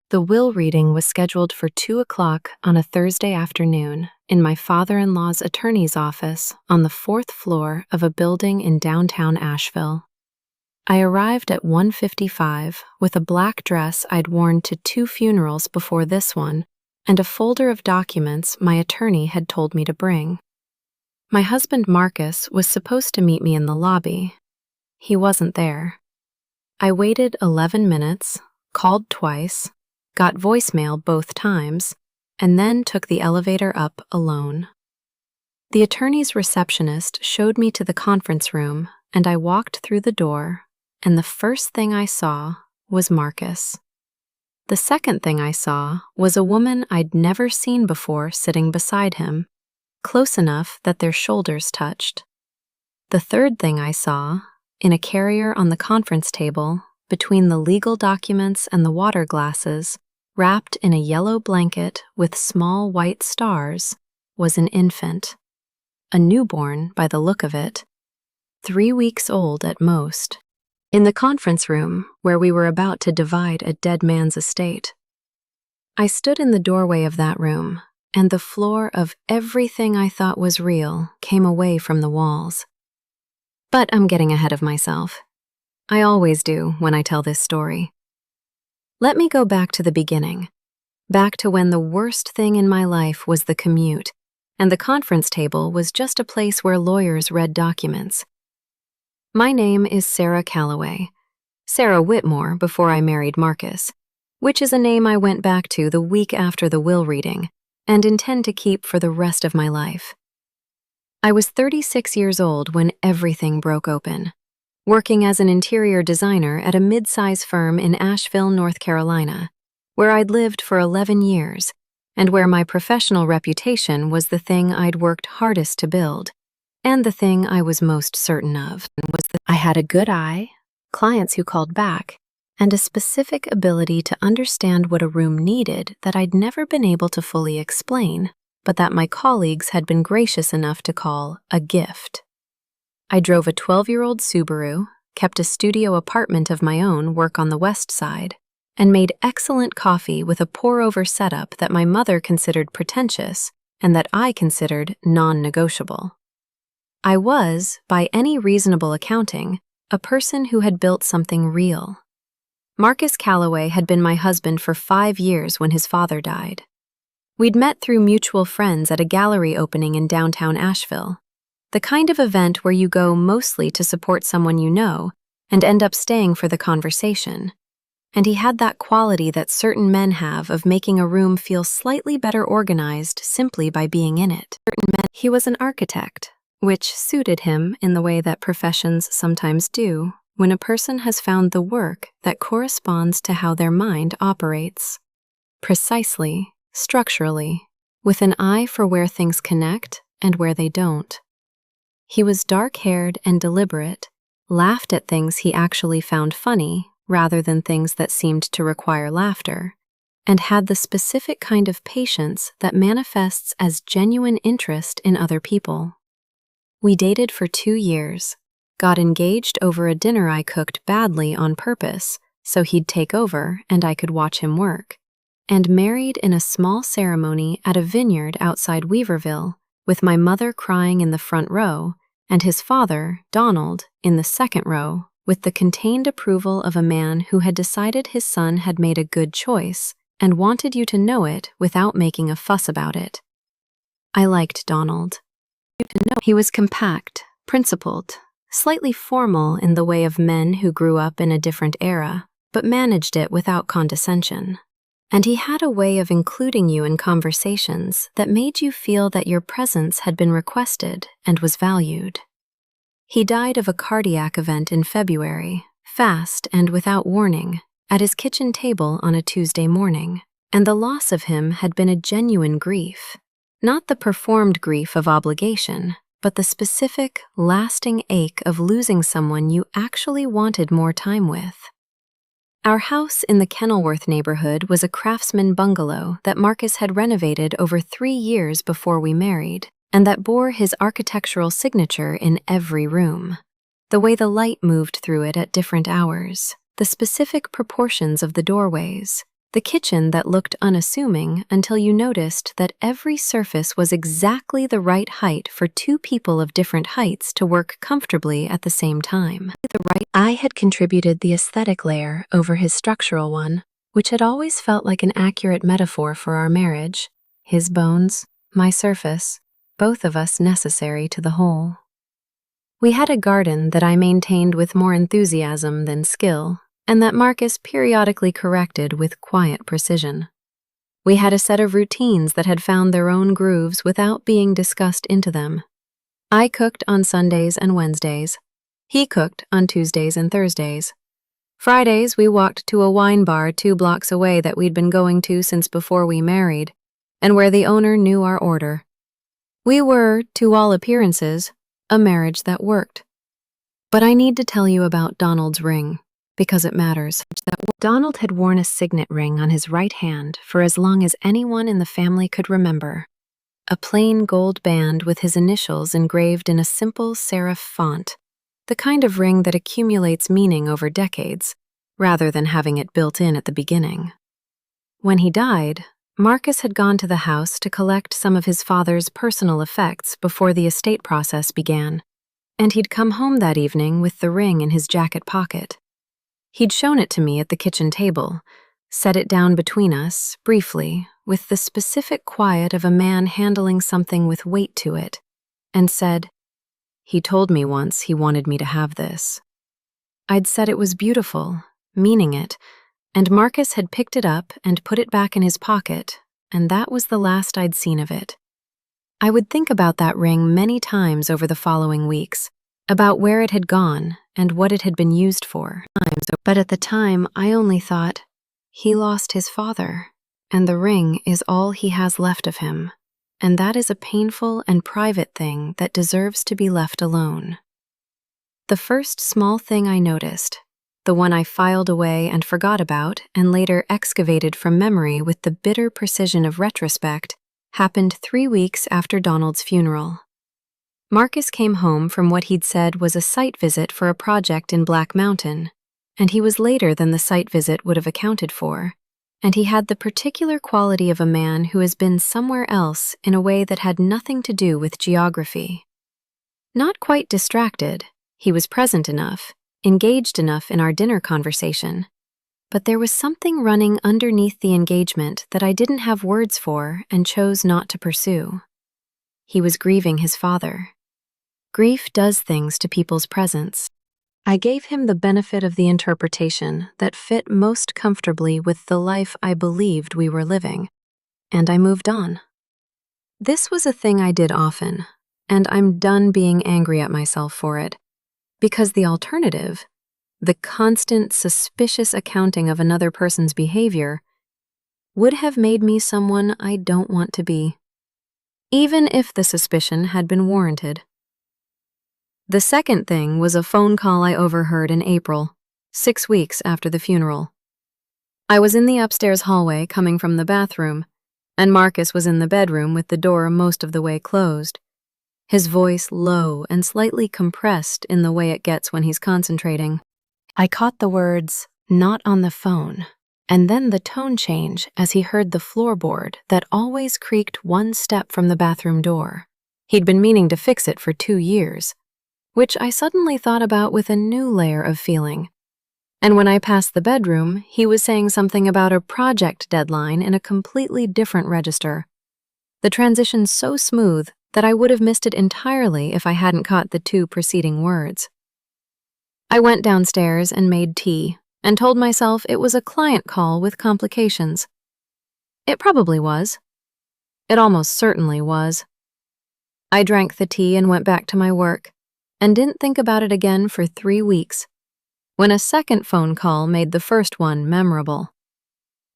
The will reading was scheduled for 2 o'clock on a Thursday afternoon in my father-in-law's attorney's office on the 4th floor of a building in downtown Asheville. I arrived at 1:55 with a black dress I'd worn to 2 funerals before this one and a folder of documents my attorney had told me to bring. My husband Marcus was supposed to meet me in the lobby. He wasn't there. I waited 11 minutes, called twice, got voicemail both times, and then took the elevator up alone. The attorney's receptionist showed me to the conference room, and I walked through the door, and the first thing I saw was Marcus. The second thing I saw was a woman I'd never seen before sitting beside him, close enough that their shoulders touched. The third thing I saw, in a carrier on the conference table, between the legal documents and the water glasses, wrapped in a yellow blanket with small white stars, was an infant. A newborn by the look of it, 3 weeks old at most, in the conference room where we were about to divide a dead man's estate. I stood in the doorway of that room, and the floor of everything I thought was real came away from the walls. But I'm getting ahead of myself. I always do when I tell this story. Let me go back to the beginning, back to when the worst thing in my life was the commute, and the conference table was just a place where lawyers read documents. My name is Sarah Calloway, Sarah Whitmore before I married Marcus, which is a name I went back to the week after the will reading and intend to keep for the rest of my life. I was 36 years old when everything broke open, working as an interior designer at a mid-size firm in Asheville, North Carolina, where I'd lived for 11 years and where my professional reputation was the thing I'd worked hardest to build, and the thing I was most certain of was that I had a good eye, clients who called back, and a specific ability to understand what a room needed that I'd never been able to fully explain, but that my colleagues had been gracious enough to call a gift. I drove a 12-year-old Subaru, kept a studio apartment of my own work on the West Side, and made excellent coffee with a pour-over setup that my mother considered pretentious and that I considered non-negotiable. I was, by any reasonable accounting, a person who had built something real. Marcus Calloway had been my husband for 5 years when his father died. We'd met through mutual friends at a gallery opening in downtown Asheville, the kind of event where you go mostly to support someone you know and end up staying for the conversation. And he had that quality that certain men have of making a room feel slightly better organized simply by being in it. He was an architect, which suited him in the way that professions sometimes do when a person has found the work that corresponds to how their mind operates. Precisely, structurally, with an eye for where things connect and where they don't. He was dark-haired and deliberate, laughed at things he actually found funny rather than things that seemed to require laughter, and had the specific kind of patience that manifests as genuine interest in other people. We dated for 2 years, got engaged over a dinner I cooked badly on purpose so he'd take over and I could watch him work, and married in a small ceremony at a vineyard outside Weaverville, with my mother crying in the front row and his father, Donald, in the second row, with the contained approval of a man who had decided his son had made a good choice and wanted you to know it without making a fuss about it. I liked Donald. He was compact, principled, slightly formal in the way of men who grew up in a different era, but managed it without condescension. And he had a way of including you in conversations that made you feel that your presence had been requested and was valued. He died of a cardiac event in February, fast and without warning, at his kitchen table on a Tuesday morning, and the loss of him had been a genuine grief, not the performed grief of obligation, but the specific, lasting ache of losing someone you actually wanted more time with. Our house in the Kenilworth neighborhood was a craftsman bungalow that Marcus had renovated over 3 years before we married, and that bore his architectural signature in every room. The way the light moved through it at different hours, the specific proportions of the doorways, the The kitchen that looked unassuming until you noticed that every surface was exactly the right height for two people of different heights to work comfortably at the same time. I had contributed the aesthetic layer over his structural one, which had always felt like an accurate metaphor for our marriage. His bones, my surface, both of us necessary to the whole. We had a garden that I maintained with more enthusiasm than skill, and that Marcus periodically corrected with quiet precision. We had a set of routines that had found their own grooves without being discussed into them. I cooked on Sundays and Wednesdays. He cooked on Tuesdays and Thursdays. Fridays, we walked to a wine bar 2 blocks away that we'd been going to since before we married, and where the owner knew our order. We were, to all appearances, a marriage that worked. But I need to tell you about Donald's ring, because it matters. Donald had worn a signet ring on his right hand for as long as anyone in the family could remember. A plain gold band with his initials engraved in a simple serif font, the kind of ring that accumulates meaning over decades, rather than having it built in at the beginning. When he died, Marcus had gone to the house to collect some of his father's personal effects before the estate process began, and he'd come home that evening with the ring in his jacket pocket. He'd shown it to me at the kitchen table, set it down between us, briefly, with the specific quiet of a man handling something with weight to it, and said, "He told me once he wanted me to have this." I'd said it was beautiful, meaning it, and Marcus had picked it up and put it back in his pocket, and that was the last I'd seen of it. I would think about that ring many times over the following weeks, about where it had gone and what it had been used for. But at the time, I only thought, he lost his father, and the ring is all he has left of him, and that is a painful and private thing that deserves to be left alone. The first small thing I noticed, the one I filed away and forgot about and later excavated from memory with the bitter precision of retrospect, happened 3 weeks after Donald's funeral. Marcus came home from what he'd said was a site visit for a project in Black Mountain, and he was later than the site visit would have accounted for, and he had the particular quality of a man who has been somewhere else in a way that had nothing to do with geography. Not quite distracted, he was present enough, engaged enough in our dinner conversation, but there was something running underneath the engagement that I didn't have words for and chose not to pursue. He was grieving his father. Grief does things to people's presence. I gave him the benefit of the interpretation that fit most comfortably with the life I believed we were living, and I moved on. This was a thing I did often, and I'm done being angry at myself for it, because the alternative, the constant suspicious accounting of another person's behavior, would have made me someone I don't want to be, even if the suspicion had been warranted. The second thing was a phone call I overheard in April, 6 weeks after the funeral. I was in the upstairs hallway coming from the bathroom, and Marcus was in the bedroom with the door most of the way closed, his voice low and slightly compressed in the way it gets when he's concentrating. I caught the words, "not on the phone," and then the tone change as he heard the floorboard that always creaked 1 step from the bathroom door. He'd been meaning to fix it for 2 years, which I suddenly thought about with a new layer of feeling. And when I passed the bedroom, he was saying something about a project deadline in a completely different register. The transition so smooth that I would have missed it entirely if I hadn't caught the 2 preceding words. I went downstairs and made tea, and told myself it was a client call with complications. It probably was. It almost certainly was. I drank the tea and went back to my work, and didn't think about it again for 3 weeks, when a second phone call made the first one memorable.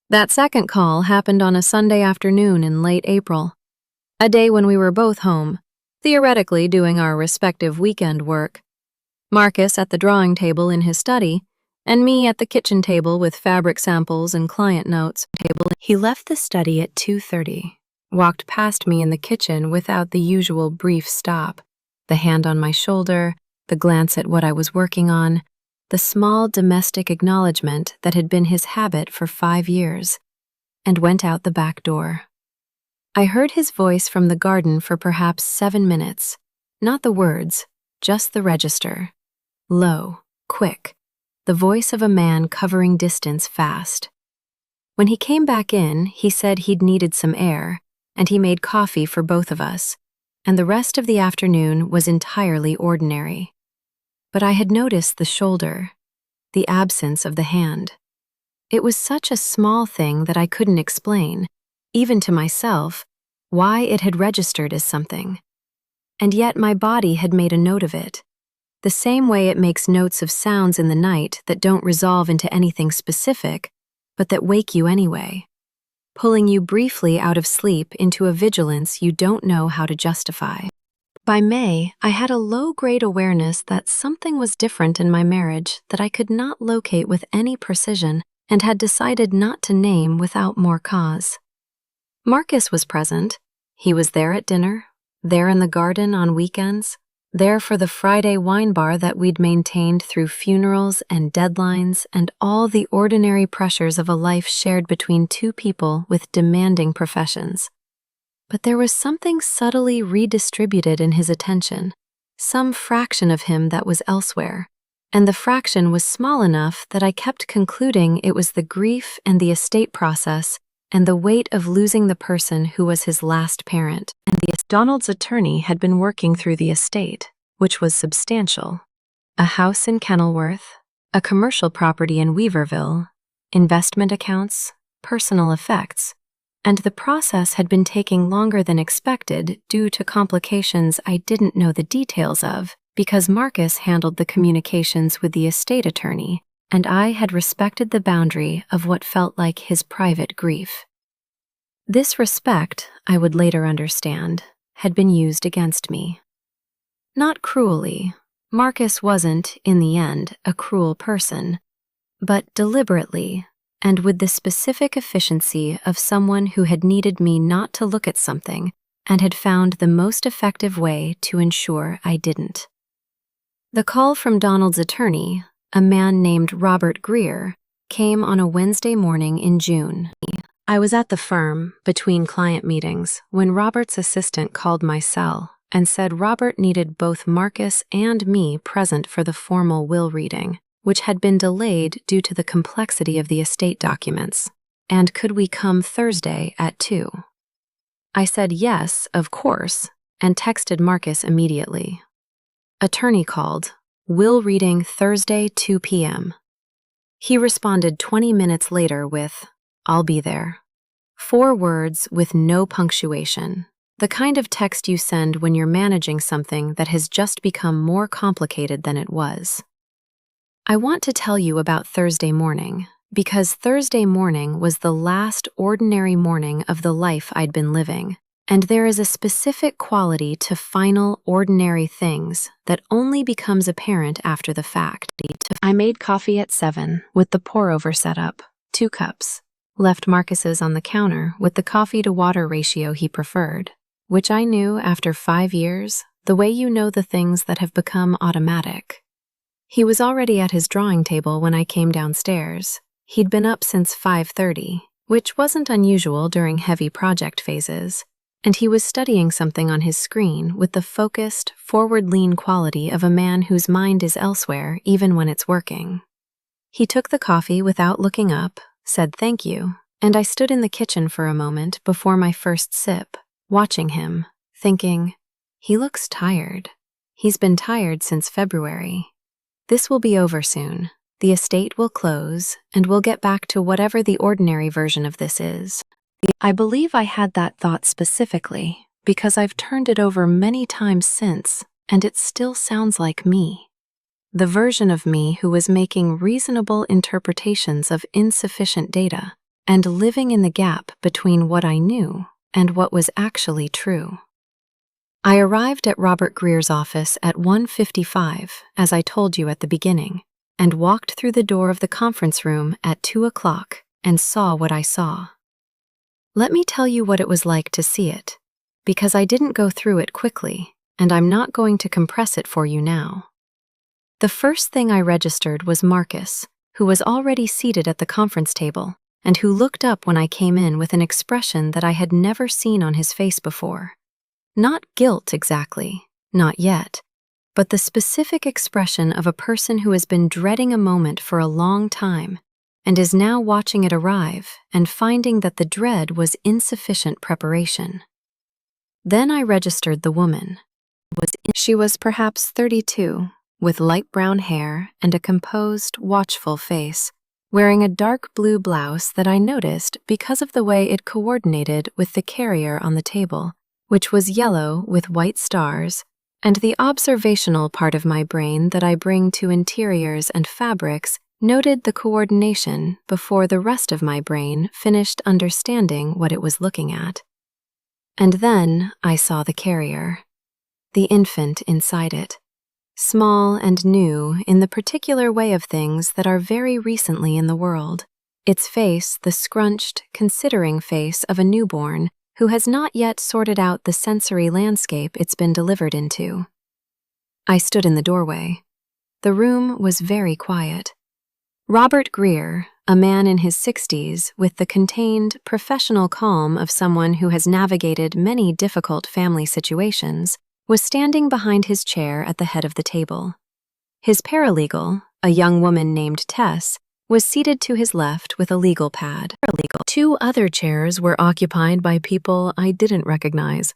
That second call happened on a Sunday afternoon in late April, a day when we were both home, theoretically doing our respective weekend work. Marcus at the drawing table in his study, and me at the kitchen table with fabric samples and client notes. He left the study at 2:30, walked past me in the kitchen without the usual brief stop, the hand on my shoulder, the glance at what I was working on, the small domestic acknowledgement that had been his habit for 5 years. and went out the back door. I heard his voice from the garden for perhaps 7 minutes. Not the words, just the register. Low, quick, the voice of a man covering distance fast. When he came back in, he said he'd needed some air, and he made coffee for both of us, and the rest of the afternoon was entirely ordinary. But I had noticed the shoulder, the absence of the hand. It was such a small thing that I couldn't explain, even to myself, why it had registered as something. And yet my body had made a note of it, the same way it makes notes of sounds in the night that don't resolve into anything specific, but that wake you anyway, pulling you briefly out of sleep into a vigilance you don't know how to justify. By May, I had a low-grade awareness that something was different in my marriage that I could not locate with any precision and had decided not to name without more cause. Marcus was present. He was there at dinner, there in the garden on weekends, there for the Friday wine bar that we'd maintained through funerals and deadlines and all the ordinary pressures of a life shared between two people with demanding professions. But there was something subtly redistributed in his attention, some fraction of him that was elsewhere, and the fraction was small enough that I kept concluding it was the grief and the estate process and the weight of losing the person who was his last parent. And Donald's attorney had been working through the estate, which was substantial. A house in Kenilworth, a commercial property in Weaverville, investment accounts, personal effects, and the process had been taking longer than expected due to complications I didn't know the details of because Marcus handled the communications with the estate attorney, and I had respected the boundary of what felt like his private grief. This respect, I would later understand, had been used against me. Not cruelly. Marcus wasn't, in the end, a cruel person, but deliberately, and with the specific efficiency of someone who had needed me not to look at something and had found the most effective way to ensure I didn't. The call from Donald's attorney, a man named Robert Greer, came on a Wednesday morning in June. I was at the firm, between client meetings, when Robert's assistant called my cell and said Robert needed both Marcus and me present for the formal will reading, which had been delayed due to the complexity of the estate documents, and could we come Thursday at 2? I said yes, of course, and texted Marcus immediately. Attorney called. Will reading Thursday 2 p.m. He responded 20 minutes later with, "I'll be there." 4 words with no punctuation. The kind of text you send when you're managing something that has just become more complicated than it was. I want to tell you about Thursday morning, because Thursday morning was the last ordinary morning of the life I'd been living, and there is a specific quality to final, ordinary things that only becomes apparent after the fact. I made coffee at 7 with the pour-over setup, 2 cups, left Marcus's on the counter with the coffee-to-water ratio he preferred, which I knew after 5 years, the way you know the things that have become automatic. He was already at his drawing table when I came downstairs. He'd been up since 5:30, which wasn't unusual during heavy project phases, and he was studying something on his screen with the focused, forward-lean quality of a man whose mind is elsewhere even when it's working. He took the coffee without looking up, said thank you, and I stood in the kitchen for a moment before my first sip, watching him, thinking, he looks tired. He's been tired since February. This will be over soon. The estate will close, and we'll get back to whatever the ordinary version of this is. I believe I had that thought specifically because I've turned it over many times since, and it still sounds like me. The version of me who was making reasonable interpretations of insufficient data and living in the gap between what I knew and what was actually true. I arrived at Robert Greer's office at 1:55, as I told you at the beginning, and walked through the door of the conference room at 2 o'clock and saw what I saw. Let me tell you what it was like to see it, because I didn't go through it quickly, and I'm not going to compress it for you now. The first thing I registered was Marcus, who was already seated at the conference table, and who looked up when I came in with an expression that I had never seen on his face before. Not guilt exactly, not yet, but the specific expression of a person who has been dreading a moment for a long time and is now watching it arrive and finding that the dread was insufficient preparation. Then I registered the woman. She was perhaps 32, with light brown hair and a composed, watchful face, wearing a dark blue blouse that I noticed because of the way it coordinated with the carrier on the table, which was yellow with white stars, and the observational part of my brain that I bring to interiors and fabrics noted the coordination before the rest of my brain finished understanding what it was looking at. And then I saw the carrier, the infant inside it, small and new in the particular way of things that are very recently in the world, its face the scrunched, considering face of a newborn who has not yet sorted out the sensory landscape it's been delivered into. I stood in the doorway. The room was very quiet. Robert Greer, a man in his 60s with the contained, professional calm of someone who has navigated many difficult family situations, was standing behind his chair at the head of the table. His paralegal, a young woman named Tess, was seated to his left with a legal pad. Two other chairs were occupied by people I didn't recognize,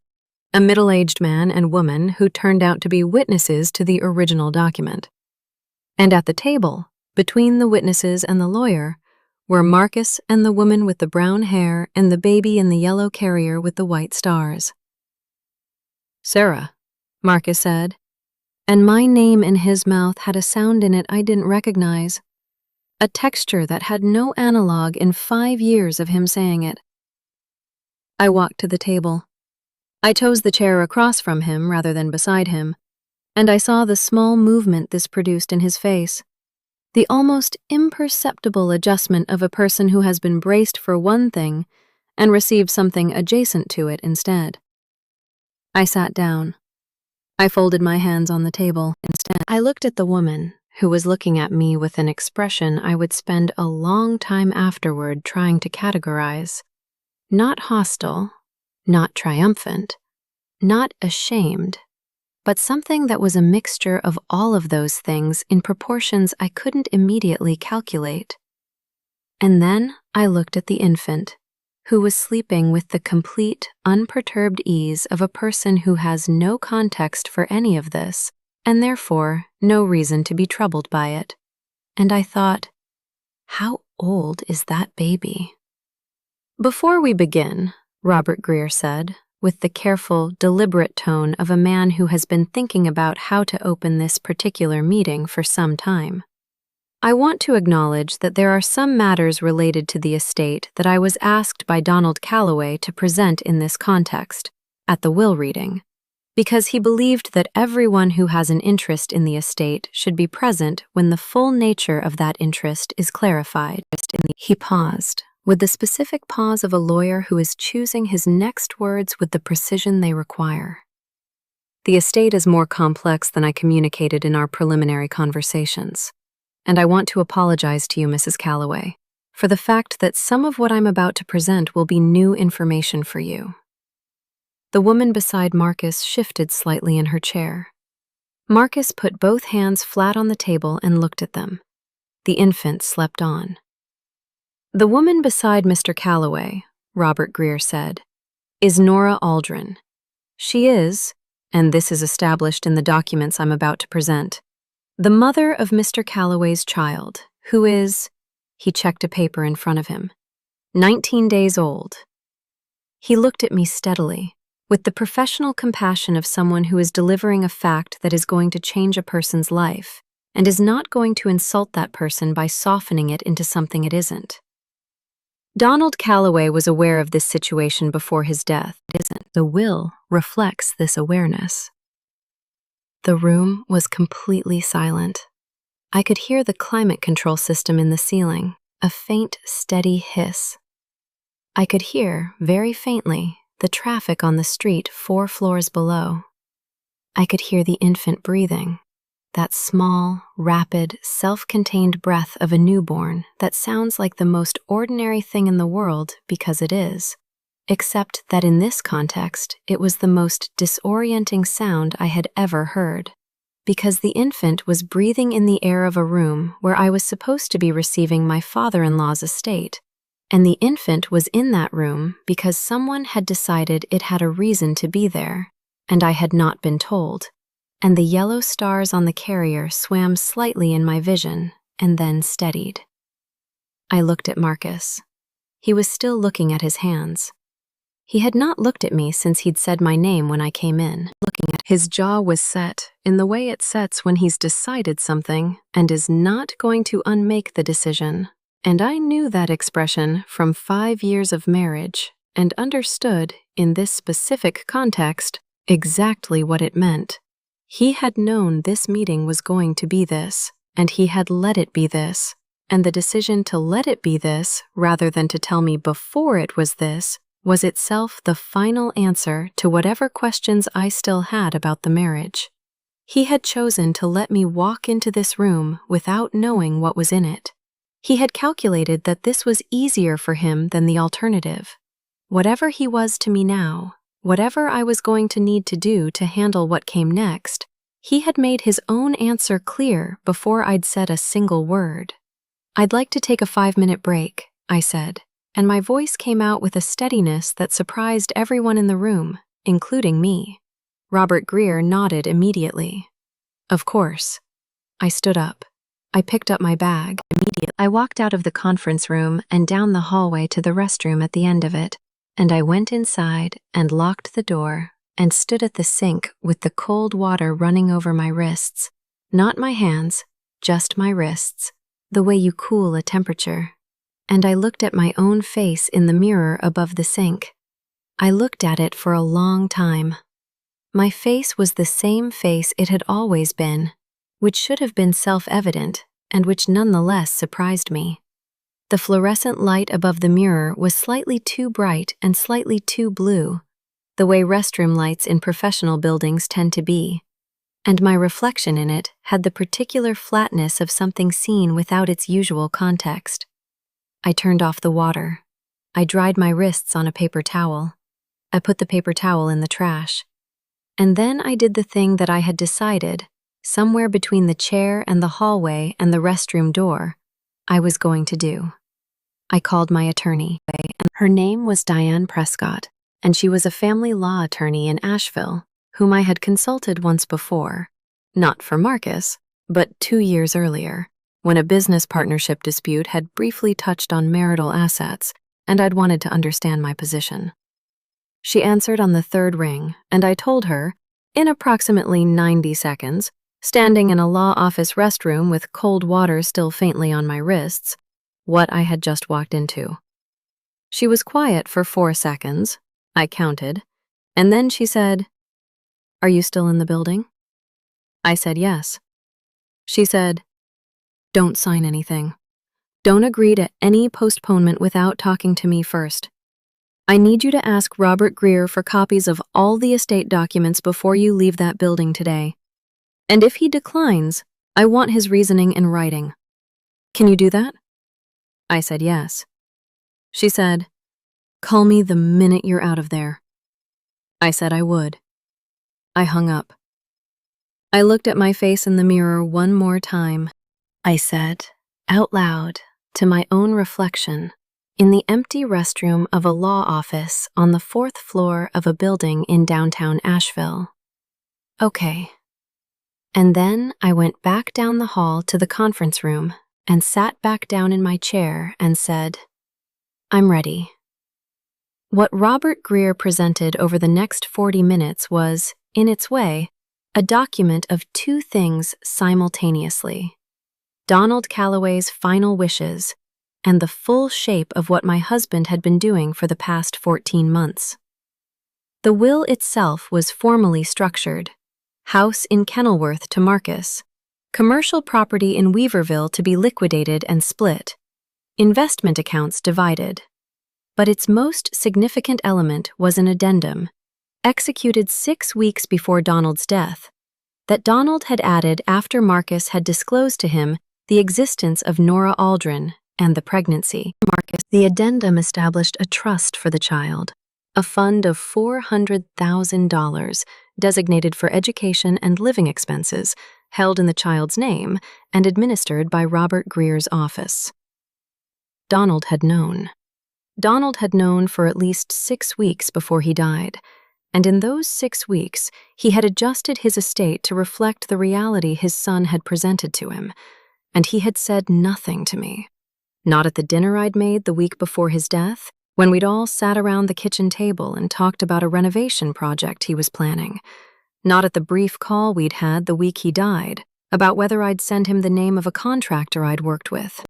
a middle-aged man and woman who turned out to be witnesses to the original document. And at the table, between the witnesses and the lawyer, were Marcus and the woman with the brown hair and the baby in the yellow carrier with the white stars. "Sarah," Marcus said, and my name in his mouth had a sound in it I didn't recognize, a texture that had no analog in 5 years of him saying it. I walked to the table. I chose the chair across from him rather than beside him, and I saw the small movement this produced in his face. The almost imperceptible adjustment of a person who has been braced for one thing and received something adjacent to it instead. I sat down. I folded my hands on the table instead. I looked at the woman, who was looking at me with an expression I would spend a long time afterward trying to categorize. Not hostile, not triumphant, not ashamed, but something that was a mixture of all of those things in proportions I couldn't immediately calculate. And then I looked at the infant, who was sleeping with the complete, unperturbed ease of a person who has no context for any of this, and therefore no reason to be troubled by it. And I thought, how old is that baby? "Before we begin," Robert Greer said, with the careful, deliberate tone of a man who has been thinking about how to open this particular meeting for some time, "I want to acknowledge that there are some matters related to the estate that I was asked by Donald Calloway to present in this context, at the will reading, because he believed that everyone who has an interest in the estate should be present when the full nature of that interest is clarified." He paused, with the specific pause of a lawyer who is choosing his next words with the precision they require. "The estate is more complex than I communicated in our preliminary conversations, and I want to apologize to you, Mrs. Calloway, for the fact that some of what I'm about to present will be new information for you." The woman beside Marcus shifted slightly in her chair. Marcus put both hands flat on the table and looked at them. The infant slept on. "The woman beside Mr. Calloway," Robert Greer said, "is Nora Aldrin. She is, and this is established in the documents I'm about to present, the mother of Mr. Calloway's child, who is," he checked a paper in front of him, "19 days old." He looked at me steadily, with the professional compassion of someone who is delivering a fact that is going to change a person's life, and is not going to insult that person by softening it into something it isn't. Donald Calloway was aware of this situation before his death. The will reflects this awareness. The room was completely silent. I could hear the climate control system in the ceiling, a faint, steady hiss. I could hear, very faintly, the traffic on the street 4 floors below. I could hear the infant breathing, that small, rapid, self-contained breath of a newborn that sounds like the most ordinary thing in the world because it is. Except that in this context, it was the most disorienting sound I had ever heard. Because the infant was breathing in the air of a room where I was supposed to be receiving my father-in-law's estate. And the infant was in that room because someone had decided it had a reason to be there, and I had not been told. And the yellow stars on the carrier swam slightly in my vision and then steadied. I looked at Marcus. He was still looking at his hands. He had not looked at me since he'd said my name when I came in. His jaw was set in the way it sets when he's decided something and is not going to unmake the decision. And I knew that expression from 5 years of marriage and understood, in this specific context, exactly what it meant. He had known this meeting was going to be this, and he had let it be this. And the decision to let it be this, rather than to tell me before it was this, was itself the final answer to whatever questions I still had about the marriage. He had chosen to let me walk into this room without knowing what was in it. He had calculated that this was easier for him than the alternative. Whatever he was to me now, whatever I was going to need to do to handle what came next, he had made his own answer clear before I'd said a single word. "I'd like to take a 5-minute break," I said, and my voice came out with a steadiness that surprised everyone in the room, including me. Robert Greer nodded immediately. Of course. I stood up. I picked up my bag immediately. I walked out of the conference room and down the hallway to the restroom at the end of it, and I went inside and locked the door and stood at the sink with the cold water running over my wrists. Not my hands, just my wrists, the way you cool a temperature. And I looked at my own face in the mirror above the sink. I looked at it for a long time. My face was the same face it had always been, which should have been self-evident, and which nonetheless surprised me. The fluorescent light above the mirror was slightly too bright and slightly too blue, the way restroom lights in professional buildings tend to be, and my reflection in it had the particular flatness of something seen without its usual context. I turned off the water. I dried my wrists on a paper towel. I put the paper towel in the trash. And then I did the thing that I had decided, somewhere between the chair and the hallway and the restroom door, I was going to do. I called my attorney. Her name was Diane Prescott, and she was a family law attorney in Asheville, whom I had consulted once before, not for Marcus, but 2 years earlier, when a business partnership dispute had briefly touched on marital assets, and I'd wanted to understand my position. She answered on the 3rd ring, and I told her, in approximately 90 seconds, standing in a law office restroom with cold water still faintly on my wrists, what I had just walked into. She was quiet for 4 seconds, I counted, and then she said, "Are you still in the building?" I said yes. She said, "Don't sign anything. Don't agree to any postponement without talking to me first. I need you to ask Robert Greer for copies of all the estate documents before you leave that building today. And if he declines, I want his reasoning in writing. Can you do that?" I said yes. She said, "Call me the minute you're out of there." I said I would. I hung up. I looked at my face in the mirror one more time. I said, out loud, to my own reflection, in the empty restroom of a law office on the 4th floor of a building in downtown Asheville, "Okay." And then I went back down the hall to the conference room and sat back down in my chair and said, "I'm ready." What Robert Greer presented over the next 40 minutes was, in its way, a document of 2 things simultaneously: Donald Calloway's final wishes and the full shape of what my husband had been doing for the past 14 months. The will itself was formally structured: house in Kenilworth to Marcus, commercial property in Weaverville to be liquidated and split, investment accounts divided. But its most significant element was an addendum, executed 6 weeks before Donald's death, that Donald had added after Marcus had disclosed to him the existence of Nora Aldrin and the pregnancy. The addendum established a trust for the child, a fund of $400,000 designated for education and living expenses, held in the child's name and administered by Robert Greer's office. Donald had known. Donald had known for at least 6 weeks before he died, and in those 6 weeks, he had adjusted his estate to reflect the reality his son had presented to him, and he had said nothing to me. Not at the dinner I'd made the week before his death, when we'd all sat around the kitchen table and talked about a renovation project he was planning. Not at the brief call we'd had the week he died, about whether I'd send him the name of a contractor I'd worked with.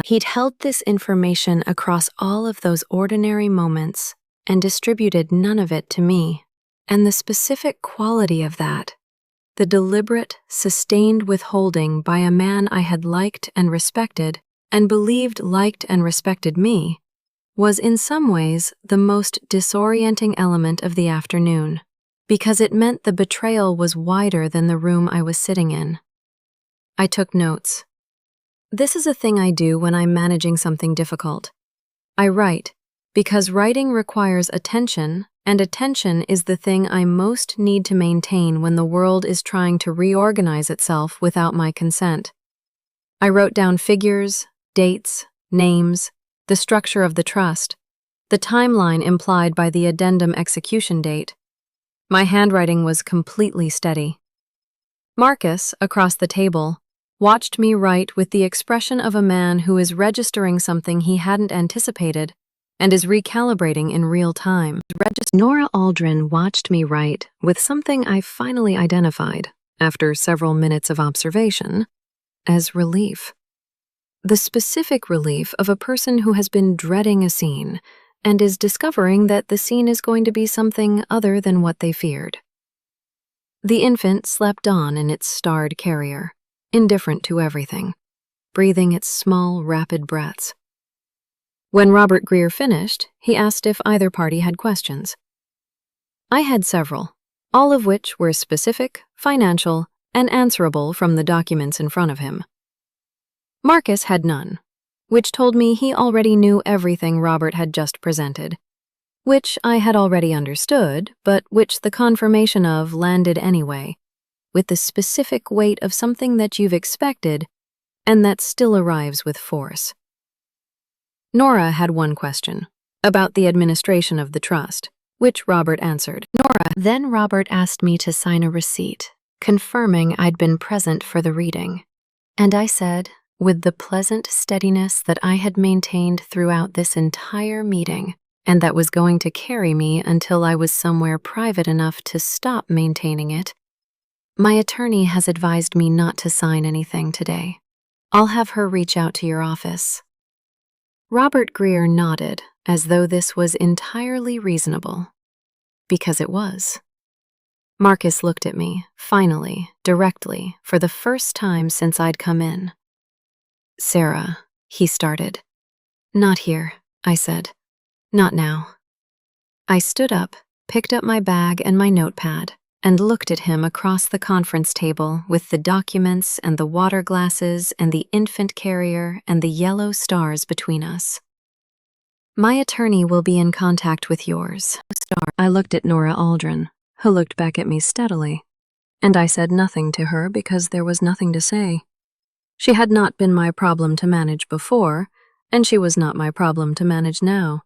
He'd held this information across all of those ordinary moments and distributed none of it to me. And the specific quality of that, the deliberate, sustained withholding by a man I had liked and respected, and believed liked and respected me, was in some ways the most disorienting element of the afternoon, because it meant the betrayal was wider than the room I was sitting in. I took notes. This is a thing I do when I'm managing something difficult. I write, because writing requires attention, and attention is the thing I most need to maintain when the world is trying to reorganize itself without my consent. I wrote down figures, dates, names, the structure of the trust, the timeline implied by the addendum execution date. My handwriting was completely steady. Marcus, across the table, watched me write with the expression of a man who is registering something he hadn't anticipated and is recalibrating in real time. Nora Aldrin watched me write with something I finally identified, after several minutes of observation, as relief. The specific relief of a person who has been dreading a scene and is discovering that the scene is going to be something other than what they feared. The infant slept on in its starred carrier, indifferent to everything, breathing its small, rapid breaths. When Robert Greer finished, he asked if either party had questions. I had several, all of which were specific, financial, and answerable from the documents in front of him. Marcus had none, which told me he already knew everything Robert had just presented, which I had already understood, but which the confirmation of landed anyway, with the specific weight of something that you've expected and that still arrives with force. Nora had one question, about the administration of the trust, which Robert answered. Then Robert asked me to sign a receipt, confirming I'd been present for the reading, and I said, with the pleasant steadiness that I had maintained throughout this entire meeting, and that was going to carry me until I was somewhere private enough to stop maintaining it, my attorney has advised me not to sign anything today. I'll have her reach out to your office. Robert Greer nodded, as though this was entirely reasonable. Because it was. Marcus looked at me, finally, directly, for the first time since I'd come in. Sarah, he started. Not here, I said. Not now. I stood up, picked up my bag and my notepad, and looked at him across the conference table with the documents and the water glasses and the infant carrier and the yellow stars between us. My attorney will be in contact with yours. I looked at Nora Aldrin, who looked back at me steadily, and I said nothing to her because there was nothing to say. She had not been my problem to manage before, and she was not my problem to manage now.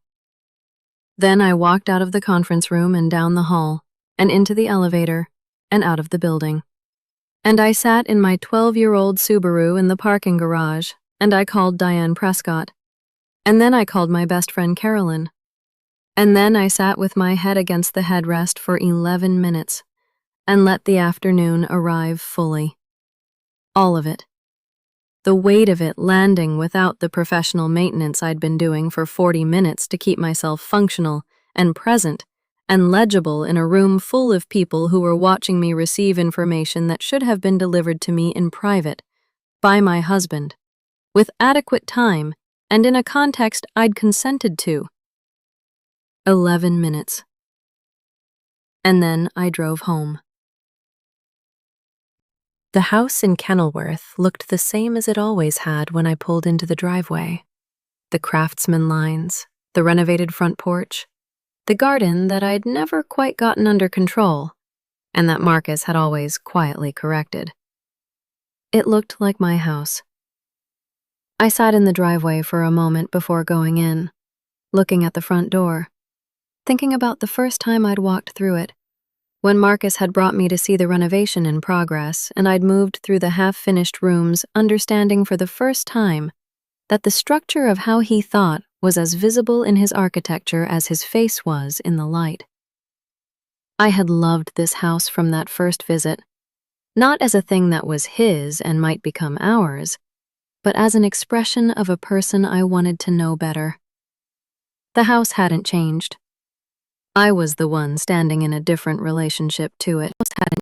Then I walked out of the conference room and down the hall, and into the elevator, and out of the building. And I sat in my 12-year-old Subaru in the parking garage, and I called Diane Prescott. And then I called my best friend Carolyn. And then I sat with my head against the headrest for 11 minutes, and let the afternoon arrive fully. All of it. The weight of it landing without the professional maintenance I'd been doing for 40 minutes to keep myself functional and present and legible in a room full of people who were watching me receive information that should have been delivered to me in private, by my husband, with adequate time and in a context I'd consented to. 11 minutes. And then I drove home. The house in Kenilworth looked the same as it always had when I pulled into the driveway. The craftsman lines, the renovated front porch, the garden that I'd never quite gotten under control, and that Marcus had always quietly corrected. It looked like my house. I sat in the driveway for a moment before going in, looking at the front door, thinking about the first time I'd walked through it, when Marcus had brought me to see the renovation in progress, and I'd moved through the half-finished rooms, understanding for the first time that the structure of how he thought was as visible in his architecture as his face was in the light. I had loved this house from that first visit, not as a thing that was his and might become ours, but as an expression of a person I wanted to know better. The house hadn't changed. I was the one standing in a different relationship to it.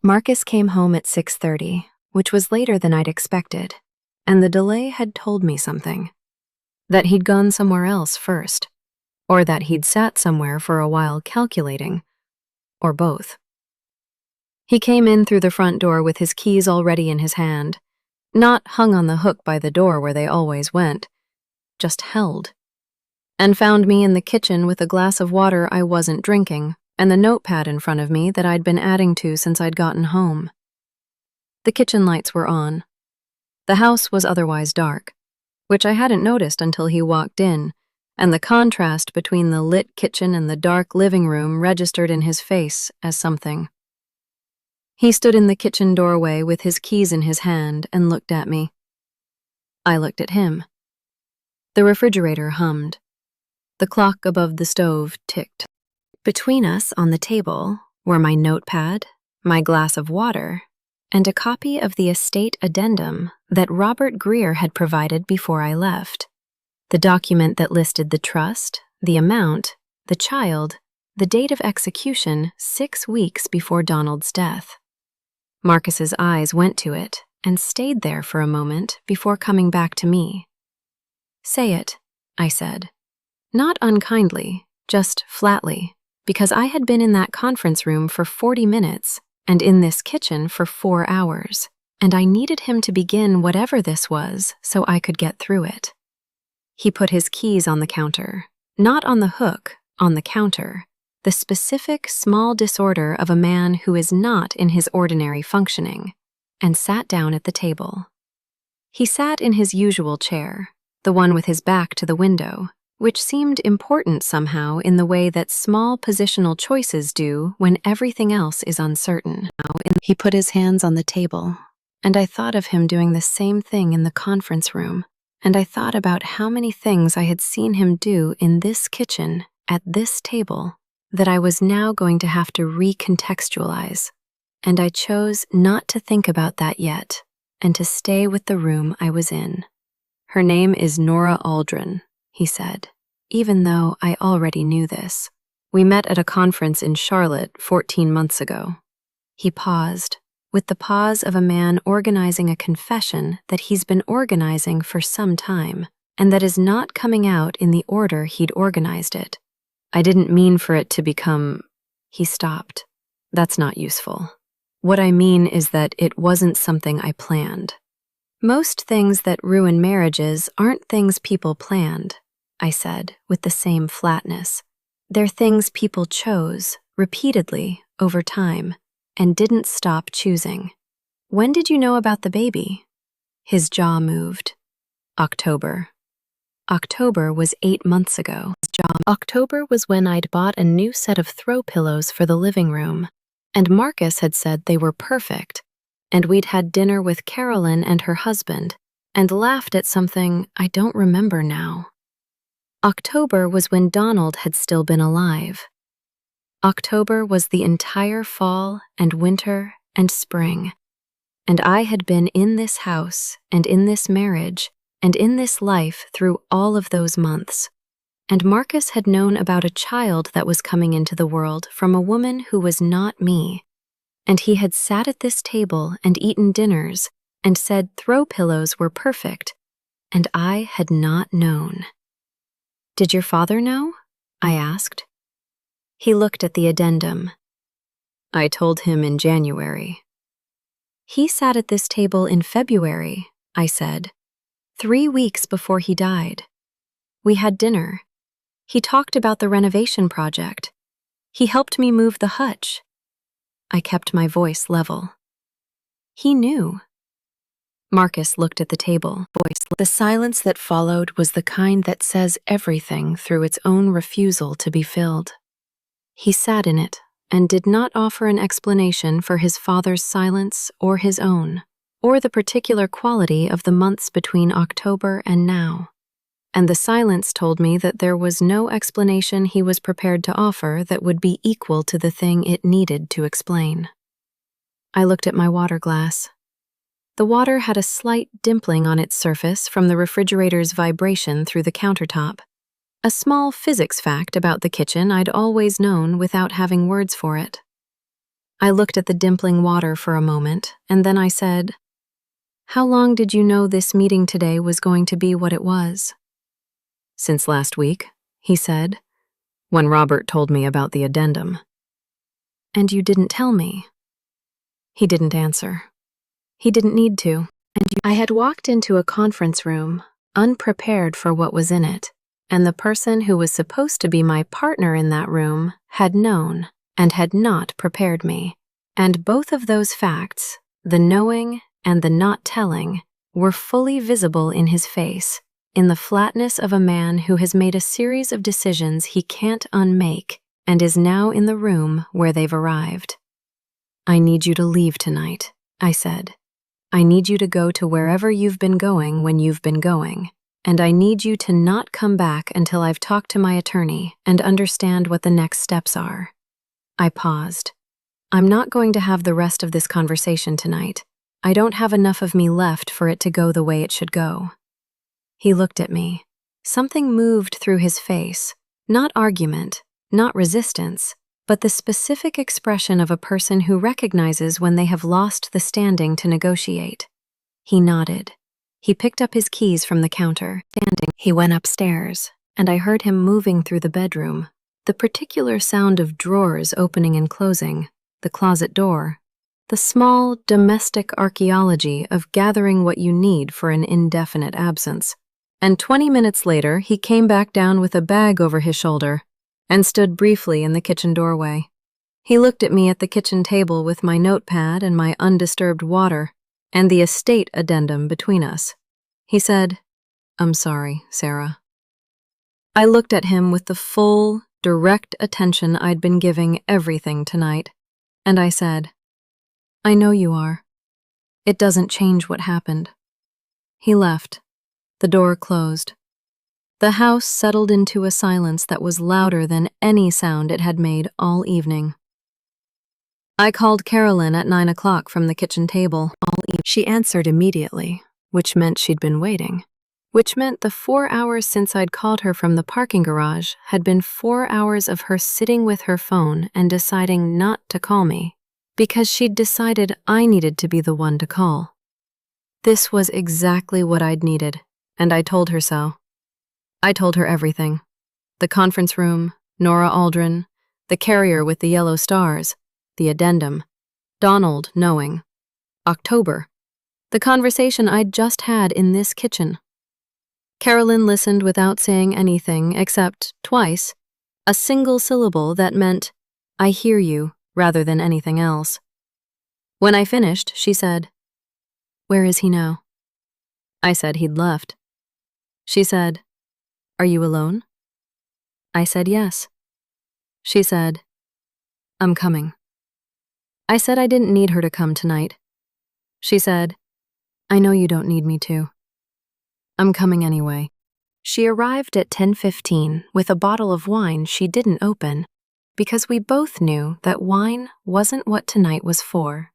Marcus came home at 6:30, which was later than I'd expected, and the delay had told me something. That he'd gone somewhere else first, or that he'd sat somewhere for a while calculating, or both. He came in through the front door with his keys already in his hand, not hung on the hook by the door where they always went, just held, and found me in the kitchen with a glass of water I wasn't drinking and the notepad in front of me that I'd been adding to since I'd gotten home. The kitchen lights were on. The house was otherwise dark, which I hadn't noticed until he walked in, and the contrast between the lit kitchen and the dark living room registered in his face as something. He stood in the kitchen doorway with his keys in his hand and looked at me. I looked at him. The refrigerator hummed. The clock above the stove ticked. Between us on the table were my notepad, my glass of water, and a copy of the estate addendum that Robert Greer had provided before I left. The document that listed the trust, the amount, the child, the date of execution 6 weeks before Donald's death. Marcus's eyes went to it and stayed there for a moment before coming back to me. "Say it," I said. Not unkindly, just flatly, because I had been in that conference room for 40 minutes and in this kitchen for 4 hours, and I needed him to begin whatever this was so I could get through it. He put his keys on the counter, not on the hook, on the counter, the specific small disorder of a man who is not in his ordinary functioning, and sat down at the table. He sat in his usual chair, the one with his back to the window, which seemed important somehow in the way that small positional choices do when everything else is uncertain. He put his hands on the table, and I thought of him doing the same thing in the conference room, and I thought about how many things I had seen him do in this kitchen, at this table, that I was now going to have to recontextualize, and I chose not to think about that yet, and to stay with the room I was in. "Her name is Nora Aldrin," he said, even though I already knew this. "We met at a conference in Charlotte 14 months ago." He paused, with the pause of a man organizing a confession that he's been organizing for some time, and that is not coming out in the order he'd organized it. "I didn't mean for it to become—" He stopped. "That's not useful. What I mean is that it wasn't something I planned. Most things that ruin marriages aren't things people planned," I said with the same flatness. "They're things people chose, repeatedly, over time, and didn't stop choosing." "When did you know about the baby?" His jaw moved. "October." October was 8 months ago. October was when I'd bought a new set of throw pillows for the living room, and Marcus had said they were perfect, and we'd had dinner with Carolyn and her husband, and laughed at something I don't remember now. October was when Donald had still been alive. October was the entire fall and winter and spring, and I had been in this house and in this marriage and in this life through all of those months. And Marcus had known about a child that was coming into the world from a woman who was not me. And he had sat at this table and eaten dinners and said throw pillows were perfect, and I had not known. "Did your father know?" I asked. He looked at the addendum. "I told him in January." He sat at this table in February, I said, 3 weeks before he died. We had dinner. He talked about the renovation project. He helped me move the hutch. I kept my voice level. He knew. Marcus looked at the table. The silence that followed was the kind that says everything through its own refusal to be filled. He sat in it and did not offer an explanation for his father's silence or his own, or the particular quality of the months between October and now. And the silence told me that there was no explanation he was prepared to offer that would be equal to the thing it needed to explain. I looked at my water glass. The water had a slight dimpling on its surface from the refrigerator's vibration through the countertop, a small physics fact about the kitchen I'd always known without having words for it. I looked at the dimpling water for a moment, and then I said, "How long did you know this meeting today was going to be what it was?" "Since last week," he said, "when Robert told me about the addendum." "And you didn't tell me?" He didn't answer. He didn't need to. I had walked into a conference room, unprepared for what was in it, and the person who was supposed to be my partner in that room had known and had not prepared me. And both of those facts, the knowing and the not telling, were fully visible in his face, in the flatness of a man who has made a series of decisions he can't unmake and is now in the room where they've arrived. "I need you to leave tonight," I said. "I need you to go to wherever you've been going when you've been going, and I need you to not come back until I've talked to my attorney and understand what the next steps are." I paused. "I'm not going to have the rest of this conversation tonight. I don't have enough of me left for it to go the way it should go." He looked at me. Something moved through his face, not argument, not resistance, but the specific expression of a person who recognizes when they have lost the standing to negotiate. He nodded. He picked up his keys from the counter. He went upstairs, and I heard him moving through the bedroom. The particular sound of drawers opening and closing, the closet door, the small domestic archaeology of gathering what you need for an indefinite absence. And 20 minutes later, he came back down with a bag over his shoulder and stood briefly in the kitchen doorway. He looked at me at the kitchen table with my notepad and my undisturbed water and the estate addendum between us. He said, "I'm sorry, Sarah." I looked at him with the full, direct attention I'd been giving everything tonight, and I said, "I know you are. It doesn't change what happened." He left. The door closed. The house settled into a silence that was louder than any sound it had made all evening. I called Carolyn at 9 o'clock from the kitchen table. She answered immediately, which meant she'd been waiting, which meant the 4 hours since I'd called her from the parking garage had been 4 hours of her sitting with her phone and deciding not to call me, because she'd decided I needed to be the one to call. This was exactly what I'd needed, and I told her so. I told her everything. The conference room, Nora Aldrin, the carrier with the yellow stars, the addendum, Donald knowing, October, the conversation I'd just had in this kitchen. Carolyn listened without saying anything except, twice, a single syllable that meant, "I hear you," rather than anything else. When I finished, she said, "Where is he now?" I said he'd left. She said, "Are you alone?" I said yes. She said, "I'm coming." I said I didn't need her to come tonight. She said, "I know you don't need me to. I'm coming anyway." She arrived at 10:15 with a bottle of wine she didn't open, because we both knew that wine wasn't what tonight was for.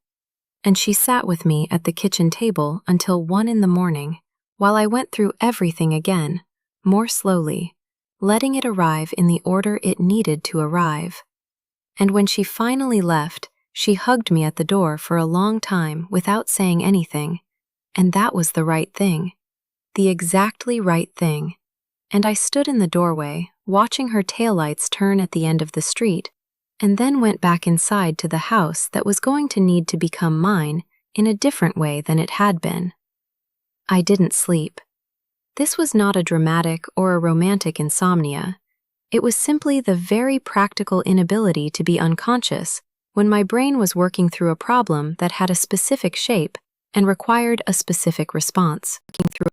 And she sat with me at the kitchen table until 1 in the morning, while I went through everything again, more slowly, letting it arrive in the order it needed to arrive. And when she finally left, she hugged me at the door for a long time without saying anything, and that was the right thing, the exactly right thing. And I stood in the doorway, watching her taillights turn at the end of the street, and then went back inside to the house that was going to need to become mine in a different way than it had been. I didn't sleep. This was not a dramatic or a romantic insomnia. It was simply the very practical inability to be unconscious when my brain was working through a problem that had a specific shape and required a specific response.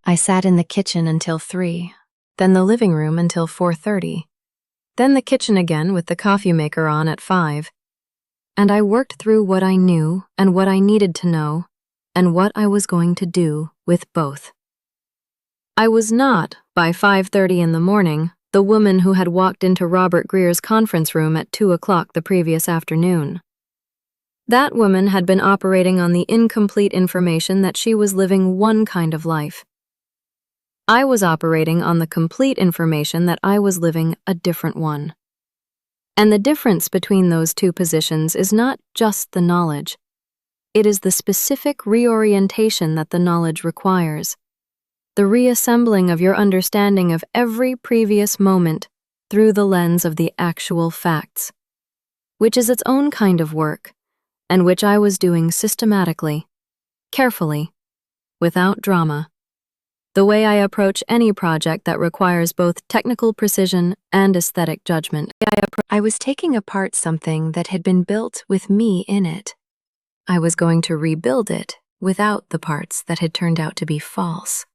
I sat in the kitchen until 3, then the living room until 4:30, then the kitchen again with the coffee maker on at 5, and I worked through what I knew and what I needed to know and what I was going to do with both. I was not, by 5:30 in the morning, the woman who had walked into Robert Greer's conference room at 2 o'clock the previous afternoon. That woman had been operating on the incomplete information that she was living one kind of life. I was operating on the complete information that I was living a different one. And the difference between those two positions is not just the knowledge. It is the specific reorientation that the knowledge requires. The reassembling of your understanding of every previous moment through the lens of the actual facts, which is its own kind of work, and which I was doing systematically, carefully, without drama, the way I approach any project that requires both technical precision and aesthetic judgment. I was taking apart something that had been built with me in it. I was going to rebuild it without the parts that had turned out to be false.